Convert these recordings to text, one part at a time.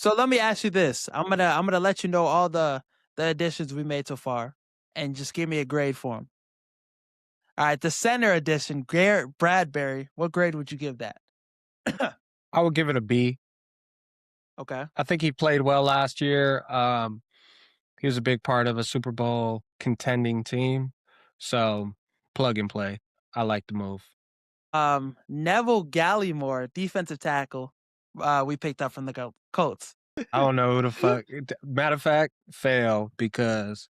So let me ask you this. I'm gonna let you know all the additions we made so far, and just give me a grade for them. All right, the center addition, Garrett Bradbury. What grade would you give that? I would give it a B. Okay. I think he played well last year. He was a big part of a Super Bowl contending team. So plug and play. I like the move. Neville Gallimore, defensive tackle. We picked up from the Colts. I don't know who the fuck. Matter of fact, fail because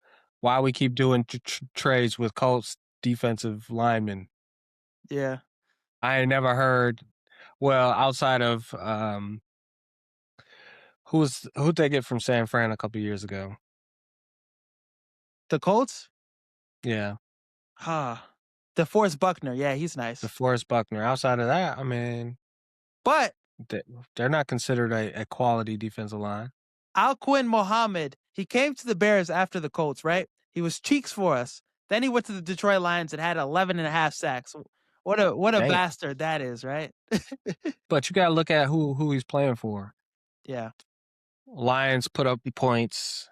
why we keep doing trades with Colts defensive linemen. Yeah. I ain't never heard. Well, outside of who'd they get from San Fran a couple years ago? The Colts? Yeah, Ah, DeForest Buckner. Yeah, he's nice. DeForest Buckner. Outside of that, I mean, But they- they're not considered a quality defensive line. Alquin Mohammed, he came to the Bears after the Colts, right? He was cheeks for us. Then he went to the Detroit Lions and had 11 and a half sacks. What a Damn. bastard that is, right? But you got to look at who he's playing for. Yeah. Lions put up points.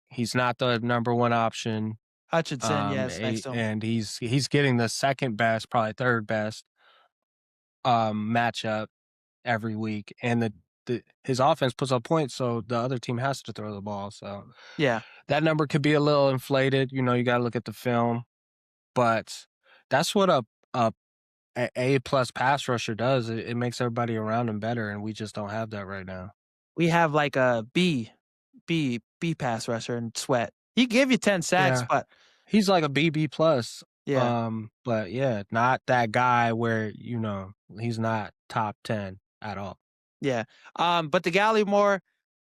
He's not the number one option. Hutchinson, yes, next to him. And he's getting the second best, probably third best matchup every week. And his offense puts up points, so the other team has to throw the ball. So Yeah. that number could be a little inflated. You know, you got to look at the film, but that's what a A plus pass rusher does. It makes everybody around him better, and we just don't have that right now. We have like a B pass rusher and Sweat. He gave you 10 sacks, Yeah, but he's like a BB plus. yeah. But yeah, not that guy where he's not top 10 at all. Yeah. But the Gallimore,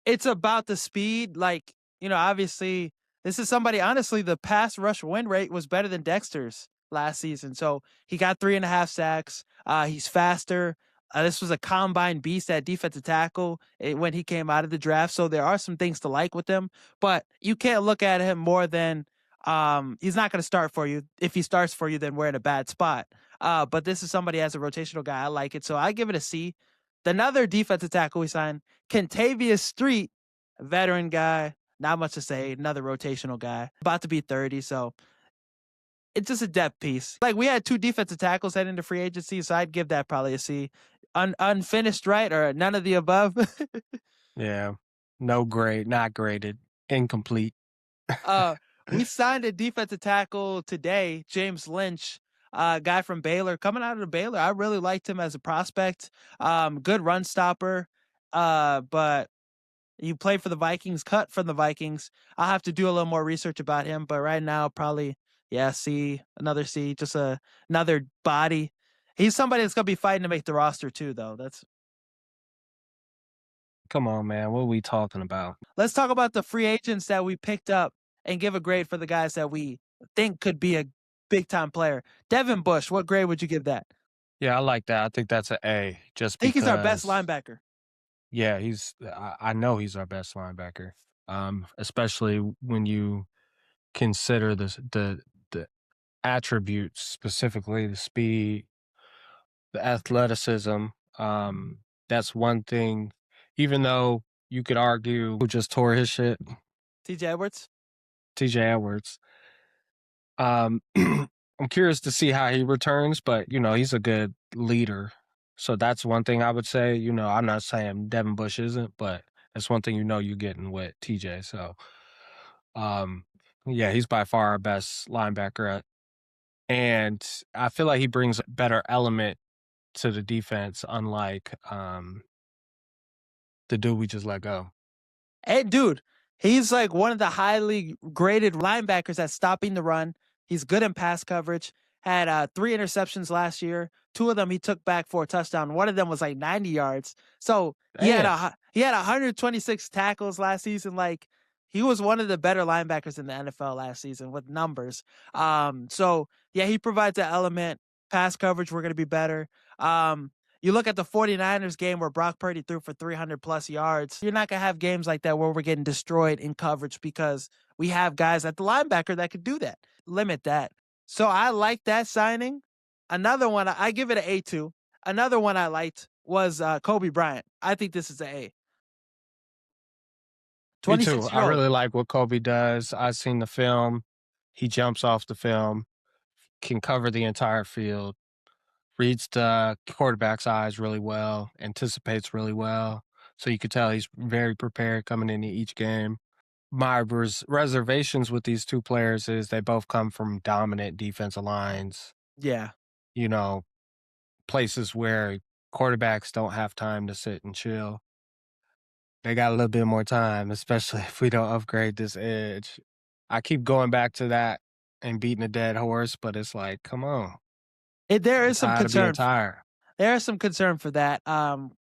it's about the speed. Like, obviously, this is somebody, honestly, the pass rush win rate was better than Dexter's last season. So he got 3.5 sacks. He's faster. This was a combine beast at defensive tackle when he came out of the draft. So there are some things to like with him, but you can't look at him more than he's not going to start for you. If he starts for you, then we're in a bad spot. But this is somebody as a rotational guy. I like it. So I give it a C. Another defensive tackle we signed, Kentavious Street, veteran guy, not much to say. Another rotational guy, about to be 30. So it's just a depth piece. Like we had two defensive tackles heading into free agency, so I'd give that probably a C. Unfinished, right? Or none of the above. Yeah, no grade, not graded, incomplete. uh, we signed a defensive tackle today, James Lynch, guy from Baylor, coming out of Baylor. I really liked him as a prospect. Good run stopper. But he played for the Vikings, cut from the Vikings. I'll have to do a little more research about him, but right now, probably, yeah, C, another C, just another body. He's somebody that's gonna be fighting to make the roster too, though. Come on, man, what are we talking about? Let's talk about the free agents that we picked up and give a grade for the guys that we think could be a big time player. Devin Bush, what grade would you give that? Yeah, I like that. I think that's an A, just I think he's our best because. linebacker. Yeah, I know he's our best linebacker. Especially when you consider the attributes, specifically the speed, the athleticism. That's one thing. Even though you could argue who just tore his shit, TJ Edwards. TJ Edwards. I'm curious to see how he returns, but he's a good leader. So that's one thing I would say. I'm not saying Devin Bush isn't, but that's one thing you're getting with TJ. So um yeah, he's by far our best linebacker and I feel like he brings a better element to the defense, unlike the dude we just let go. Hey, dude, he's like one of the highly graded linebackers at stopping the run. He's good in pass coverage. Had 3 interceptions last year. Two of them he took back for a touchdown. One of them was like 90 yards. So Damn. he had 126 tackles last season. Like he was one of the better linebackers in the NFL last season with numbers. So yeah, he provides that element. Pass coverage, we're gonna be better. You look at the 49ers game where Brock Purdy threw for 300 plus yards. You're not going to have games like that where we're getting destroyed in coverage because we have guys at the linebacker that could do that, limit that. So I like that signing. Another one, I give it an A2. Another one I liked was Kobe Bryant. I think this is an A. Me too. 26 I year old. really like what Kobe does. I've seen the film. He jumps off the film, can cover the entire field, reads the quarterback's eyes really well, anticipates really well. So you could tell he's very prepared coming into each game. My reservations with these two players is they both come from dominant defensive lines, Yeah. you know, places where quarterbacks don't have time to sit and chill. They got a little bit more time, especially if we don't upgrade this edge. I keep going back to that and beating a dead horse, but it's like, come on. There I'm is some tired of being concern. tired. There is some concern for that.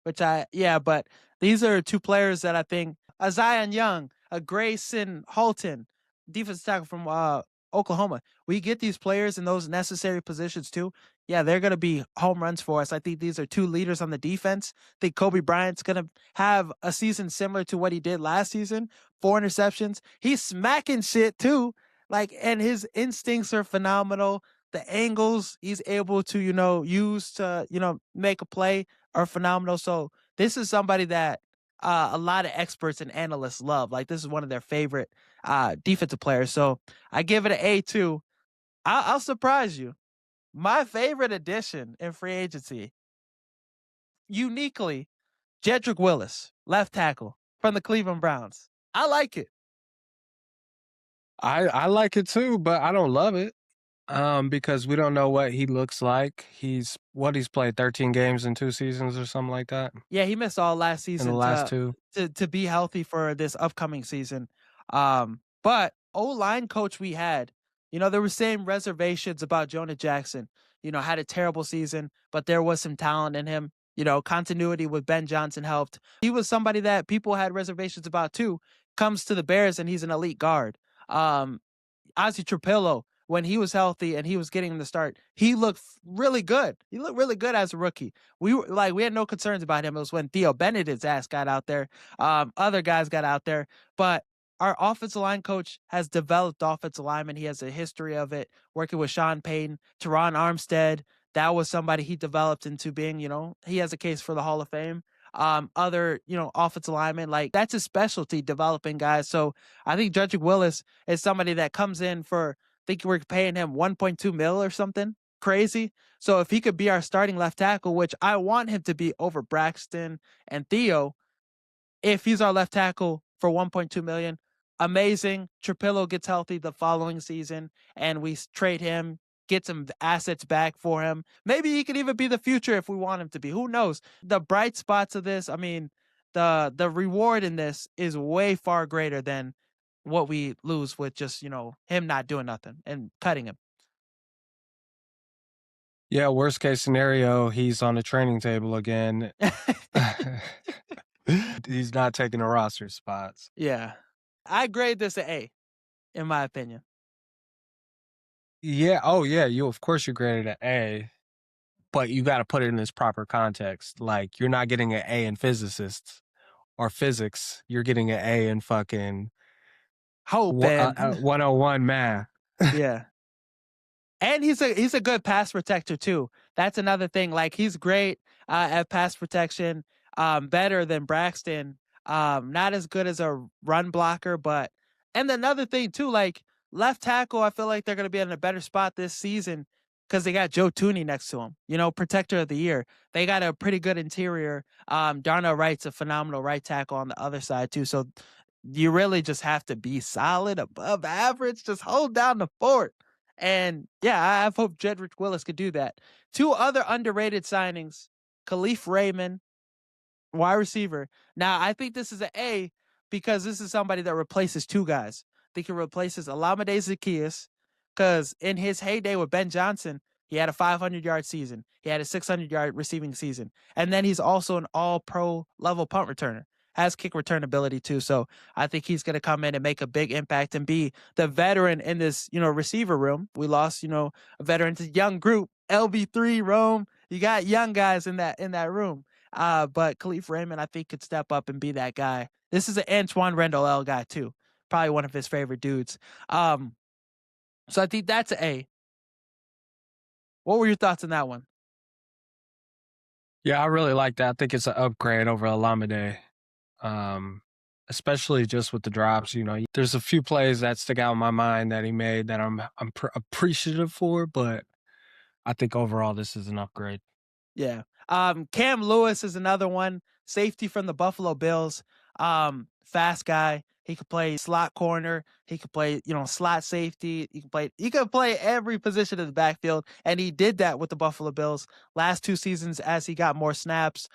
Which yeah, but these are two players that I think a Zion Young, a Grayson Halton, defensive tackle from Oklahoma. We get these players in those necessary positions too. Yeah, they're gonna be home runs for us. I think these are two leaders on the defense. I think Kobe Bryant's gonna have a season similar to what he did last season. 4 interceptions. He's smacking shit too. Like, and his instincts are phenomenal. The angles he's able to, use to, make a play are phenomenal. So this is somebody that a lot of experts and analysts love. Like, this is one of their favorite defensive players. So I give it an A too. I'll surprise you. My favorite addition in free agency, uniquely, Jedrick Willis, left tackle from the Cleveland Browns. I like it. I like it too, but I don't love it. Because we don't know what he looks like. He's played 13 games in 2 seasons or something like that Yeah, he missed all last in the season last to 2. be healthy for this upcoming season. But O-line coach we had, there were same reservations about Jonah Jackson. Had a terrible season, but there was some talent in him. Continuity with Ben Johnson helped. He was somebody that people had reservations about too. Comes to the Bears and he's an elite guard. Um, Ozzy Trapillo, when he was healthy and he was getting the start, he looked really good. He looked really good as a rookie. We had no concerns about him. It was when Theo Benedict's ass got out there. Other guys got out there, but our offensive line coach has developed offensive linemen. He has a history of it, working with Sean Payton, Teron Armstead. That was somebody he developed into being, he has a case for the Hall of Fame. Other, offensive linemen, like that's his specialty, developing guys. So I think Jedrick Willis is somebody that comes in for, I think we're paying him 1.2 mil or something crazy. So if he could be our starting left tackle, which I want him to be over Braxton and Theo, if he's our left tackle for 1.2 million, amazing. Trapillo gets healthy the following season and we trade him, get some assets back for him. Maybe he could even be the future if we want him to be. Who knows? The bright spots of this, I mean, the reward in this is way far greater than what we lose with just, him not doing nothing and cutting him. Yeah, worst case scenario, he's on the training table again. He's not taking the roster spots. Yeah. I grade this an A, in my opinion. Yeah, oh yeah, of course you graded an A, but you gotta put it in its proper context. Like, you're not getting an A in physicists or physics, you're getting an A in fucking Hope and 101 math. yeah. And he's a good pass protector too. That's another thing. Like, he's great at pass protection, better than Braxton. Not as good as a run blocker, but and another thing too, like left tackle, I feel like they're gonna be in a better spot this season because they got Joe Tooney next to him. Protector of the year. They got a pretty good interior. Darnell Wright's a phenomenal right tackle on the other side too. So you really just have to be solid, above average, just hold down the fort. And yeah, I hope Jedrick Willis could do that. Two other underrated signings, Khalif Raymond, wide receiver. Now, I think this is an A because this is somebody that replaces two guys. I think he replaces Alameda Zacchaeus because in his heyday with Ben Johnson, he had a 500-yard season. He had a 600-yard receiving season. And then he's also an all-pro level punt returner. Has kick return ability too. So I think he's going to come in and make a big impact and be the veteran in this, receiver room. We lost, a veteran to young group, LB3, Rome. You got young guys in that room. But Khalif Raymond, I think, could step up and be that guy. This is an Antoine Randall L guy too. Probably one of his favorite dudes. So I think that's an A. What were your thoughts on that one? Yeah, I really like that. I think it's an upgrade over Alameda. Um, especially just with the drops. There's a few plays that stick out in my mind that he made that I'm appreciative for, but I think overall this is an upgrade. Yeah. Cam Lewis is another one. Safety from the Buffalo Bills. Fast guy. He could play slot corner. He could play, slot safety. He could play every position in the backfield. And he did that with the Buffalo Bills last 2 seasons as he got more snaps.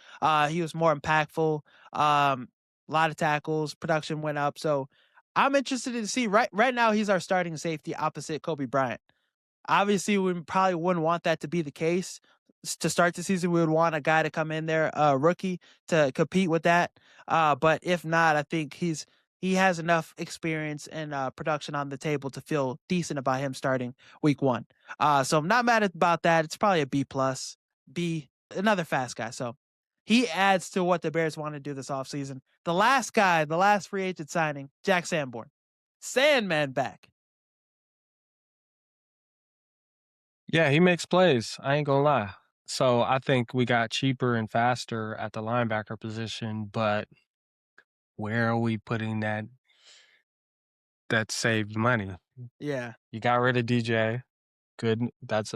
He was more impactful. A lot of tackles, production went up. So I'm interested to see right now he's our starting safety opposite Kobe Bryant. Obviously, we probably wouldn't want that to be the case. To start the season, we would want a guy to come in there, a rookie, to compete with that. But if not, I think he has enough experience and production on the table to feel decent about him starting week 1. So I'm not mad about that. It's probably a B plus, B, another fast guy. So he adds to what the Bears want to do this offseason. The last guy, the last free agent signing, Jack Sanborn. Sandman back. Yeah, he makes plays. I ain't gonna lie. So I think we got cheaper and faster at the linebacker position, but where are we putting that saved money? Yeah. You got rid of DJ. Good.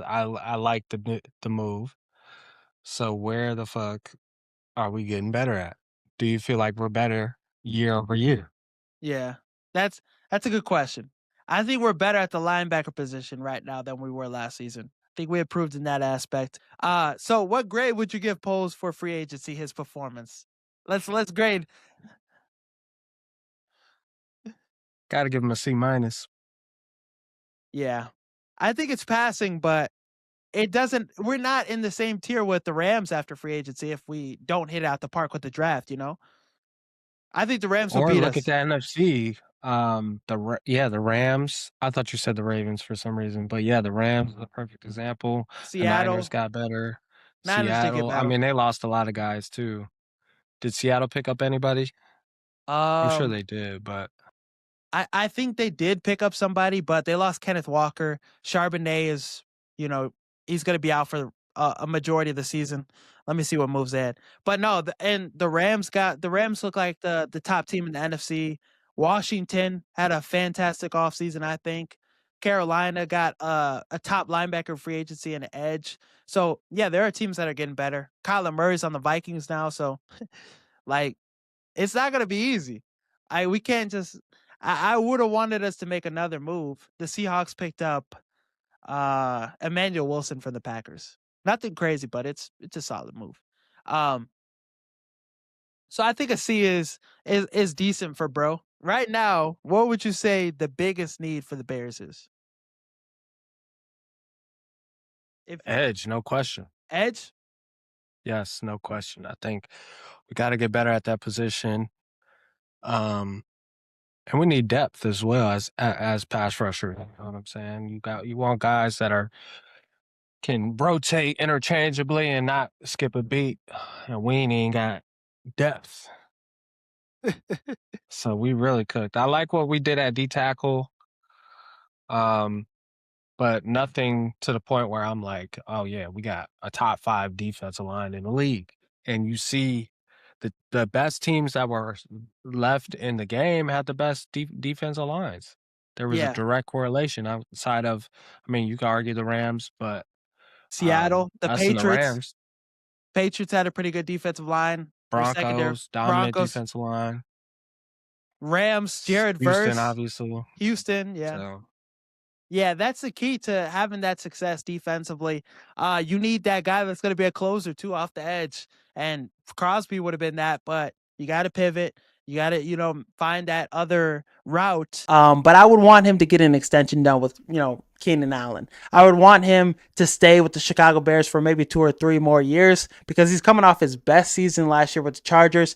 I like the move. So where the fuck are we getting better at? Do you feel like we're better year over year? Yeah, that's that's a good question. I think we're better at the linebacker position right now than we were last season. I think we improved in that aspect. So what grade would you give Poles for free agency? His performance. Let's grade. Got to give him a C minus. Yeah, I think it's passing, but it doesn't. We're not in the same tier with the Rams after free agency if we don't hit it out the park with the draft. I think the Rams will Or beat look at us. the NFC. The Rams. I thought you said the Ravens for some reason, but yeah, the Rams is a perfect example. The Niners Seattle, got better. Niners did get Seattle. I better. mean, they lost a lot of guys too. Did Seattle pick up anybody? I'm sure Um, they did, but I think they did pick up somebody, but they lost Kenneth Walker. Charbonnet is, he's going to be out for a majority of the season. Let me see what moves they had. But no, and the Rams look like the top team in the NFC. Washington had a fantastic offseason, I think. Carolina got a top linebacker free agency and an edge. So yeah, there are teams that are getting better. Kyler Murray's on the Vikings now, so like it's not gonna be easy. We can't just. I would have wanted us to make another move. The Seahawks picked up Emmanuel Wilson for the Packers. Nothing crazy, but it's a solid move. Um, so I think a C is decent for bro. Right now, what would you say the biggest need for the Bears is? If edge, no question. edge, Yes, no question. I think we got to get better at that position. Um, and we need depth as well as pass rusher. You know what I'm saying? You want guys that can rotate interchangeably and not skip a beat. And we ain't even got depth. So we really cooked. I like what we did at D tackle. Um, but nothing to the point where I'm like, oh yeah, we got a top 5 defensive line in the league. And you see the best teams that were left in the game had the best defensive lines. There was a yeah, direct correlation outside of, I mean, you could argue the Rams, but Seattle, the us and the Patriots. Rams, Patriots had a pretty good defensive line. Their secondary, Broncos, dominant Broncos, defensive line, Rams, Jared Houston, Verse, obviously. Houston, yeah. So Yeah, that's the key to having that success defensively. You need that guy that's going to be a closer too off the edge, and Crosby would have been that. But you got to pivot. You got to find that other route. But I would want him to get an extension done with Keenan Allen. I would want him to stay with the Chicago Bears for maybe 2 or 3 more years because he's coming off his best season last year with the Chargers.